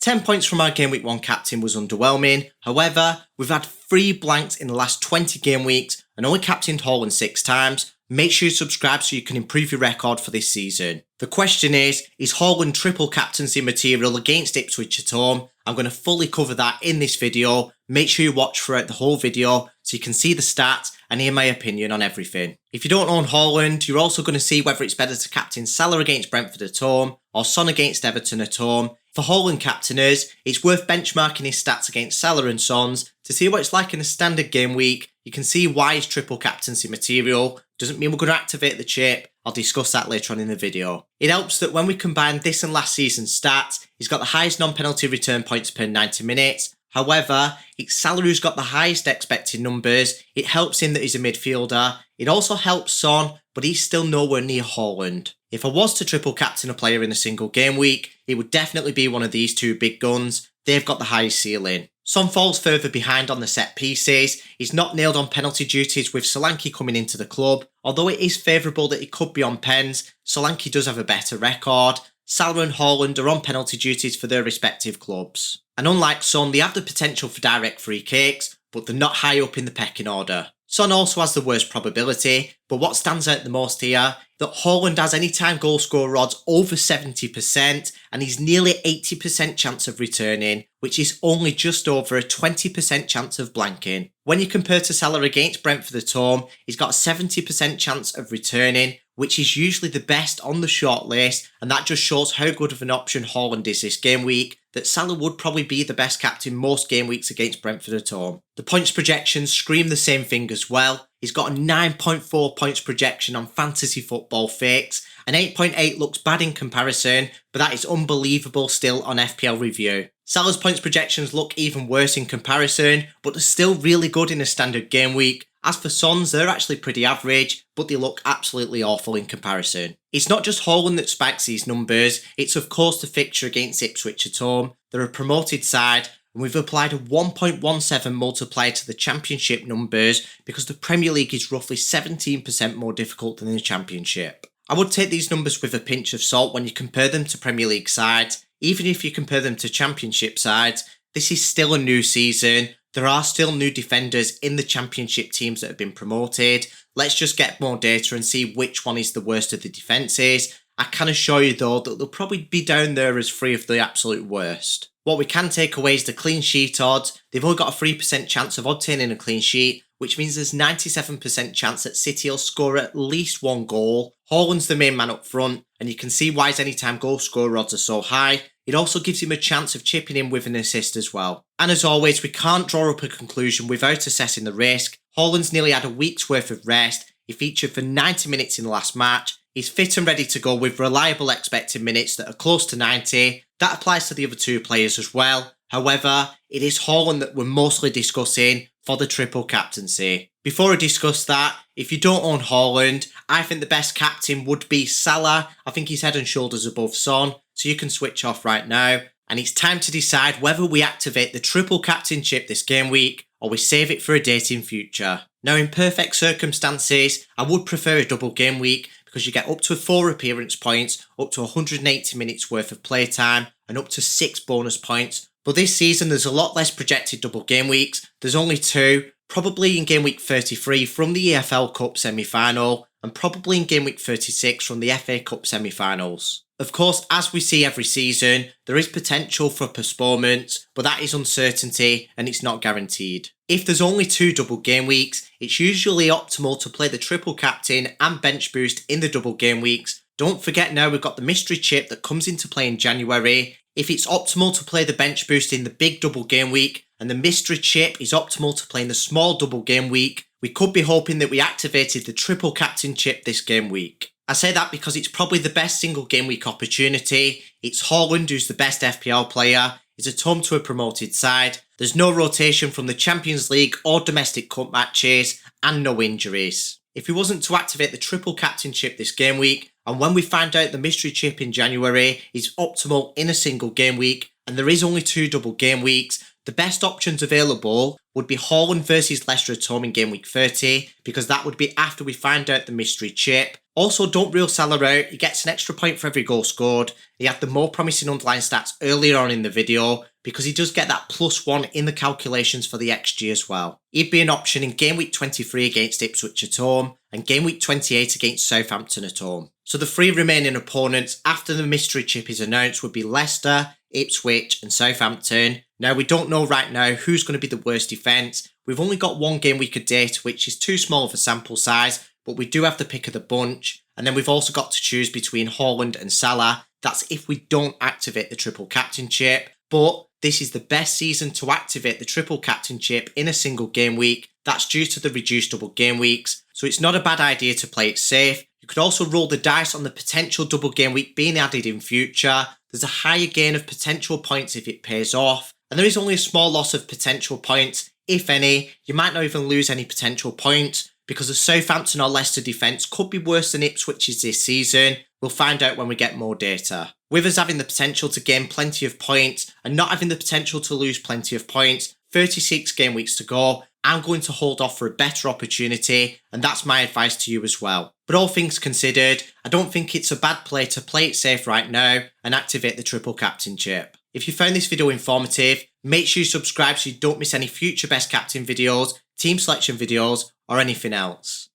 10 points from our Game Week 1 captain was underwhelming. However, we've had 3 blanks in the last 20 game weeks and only captained Haaland 6 times. Make sure you subscribe so you can improve your record for this season. The question is Haaland triple captaincy material against Ipswich at home? I'm going to fully cover that in this video. Make sure you watch throughout the whole video so you can see the stats and hear my opinion on everything. If you don't own Haaland, you're also going to see whether it's better to captain Salah against Brentford at home or Son against Everton at home. For Haaland captainers, it's worth benchmarking his stats against Salah and Son's to see what it's like in a standard game week. You can see why he's triple captaincy material. Doesn't mean we're going to activate the chip. I'll discuss that later on in the video. It helps that when we combine this and last season's stats, he's got the highest non-penalty return points per 90 minutes. However, it's Salah who's got the highest expected numbers. It helps him that he's a midfielder. It also helps Son, but he's still nowhere near Haaland. If I was to triple captain a player in a single game week, it would definitely be one of these two big guns. They've got the highest ceiling. Son falls further behind on the set pieces. He's not nailed on penalty duties with Solanke coming into the club. Although it is favourable that he could be on pens, Solanke does have a better record. Salah and Haaland are on penalty duties for their respective clubs. And unlike Son, they have the potential for direct free kicks, but they're not high up in the pecking order. Son also has the worst probability, but what stands out the most here, that Haaland has anytime goal scorer odds over 70% and he's nearly 80% chance of returning, which is only just over a 20% chance of blanking. When you compare to Salah against Brentford at home, he's got a 70% chance of returning, which is usually the best on the shortlist, and that just shows how good of an option Haaland is this game week, that Salah would probably be the best captain most game weeks against Brentford at home. The points projections scream the same thing as well. He's got a 9.4 points projection on fantasy football fakes, and 8.8 looks bad in comparison, but that is unbelievable still on FPL review. Salah's points projections look even worse in comparison, but they're still really good in a standard game week. As for Son's, they're actually pretty average, but they look absolutely awful in comparison. It's not just Haaland that spikes these numbers, it's of course the fixture against Ipswich at home. They're a promoted side, and we've applied a 1.17 multiplier to the Championship numbers because the Premier League is roughly 17% more difficult than the Championship. I would take these numbers with a pinch of salt when you compare them to Premier League sides. Even if you compare them to Championship sides, this is still a new season. There are still new defenders in the Championship teams that have been promoted. Let's just get more data and see which one is the worst of the defences. I can assure you though that they'll probably be down there as 3 of the absolute worst. What we can take away is the clean sheet odds. They've only got a 3% chance of obtaining a clean sheet, which means there's 97% chance that City will score at least 1 goal. Haaland's the main man up front, and you can see why his anytime goal scorer odds are so high. It also gives him a chance of chipping in with an assist as well. And as always, we can't draw up a conclusion without assessing the risk. Haaland's nearly had a week's worth of rest. He featured for 90 minutes in the last match. He's fit and ready to go with reliable expected minutes that are close to 90. That applies to the other 2 players as well. However, it is Haaland that we're mostly discussing for the triple captaincy. Before I discuss that, if you don't own Haaland, I think the best captain would be Salah. I think he's head and shoulders above Son, so you can switch off right now. And it's time to decide whether we activate the triple captainship this game week or we save it for a date in future. Now, in perfect circumstances, I would prefer a double game week because you get up to 4 appearance points, up to 180 minutes worth of playtime, and up to 6 bonus points. But this season, there's a lot less projected double game weeks. There's only 2, probably in game week 33 from the EFL Cup semi-final, and probably in game week 36 from the FA Cup semi-finals. Of course, as we see every season, there is potential for postponements, but that is uncertainty and it's not guaranteed. If there's only 2 double game weeks, it's usually optimal to play the triple captain and bench boost in the double game weeks. Don't forget now we've got the mystery chip that comes into play in January. If it's optimal to play the bench boost in the big double game week and the mystery chip is optimal to play in the small double game week, we could be hoping that we activated the triple captain chip this game week. I say that because it's probably the best single game week opportunity. It's Haaland who's the best FPL player. It's at home to a promoted side. There's no rotation from the Champions League or domestic cup matches and no injuries. If he wasn't to activate the triple captainship this game week, and when we find out the mystery chip in January is optimal in a single game week, and there is only 2 double game weeks, The best options available would be Haaland versus Leicester at home in game week 30, because that would be after we find out the mystery chip. Also, don't rule Salah out, he gets an extra point for every goal scored. He had the more promising underlying stats earlier on in the video, because he does get that +1 in the calculations for the XG as well. He'd be an option in game week 23 against Ipswich at home, and game week 28 against Southampton at home. So the 3 remaining opponents after the mystery chip is announced would be Leicester, Ipswich and Southampton. Now, we don't know right now who's going to be the worst defence. We've only got 1 game week of data, which is too small of a sample size, but we do have the pick of the bunch. And then we've also got to choose between Haaland and Salah. That's if we don't activate the triple captain chip. But this is the best season to activate the triple captain chip in a single game week. That's due to the reduced double game weeks. So it's not a bad idea to play it safe. You could also roll the dice on the potential double game week being added in future. There's a higher gain of potential points if it pays off. And there is only a small loss of potential points, if any. You might not even lose any potential points, because the Southampton or Leicester defence could be worse than Ipswich's this season. We'll find out when we get more data. With us having the potential to gain plenty of points and not having the potential to lose plenty of points, 36 game weeks to go, I'm going to hold off for a better opportunity, and that's my advice to you as well. But all things considered, I don't think it's a bad play to play it safe right now and activate the triple captain chip. If you found this video informative, make sure you subscribe so you don't miss any future best captain videos, team selection videos, or anything else.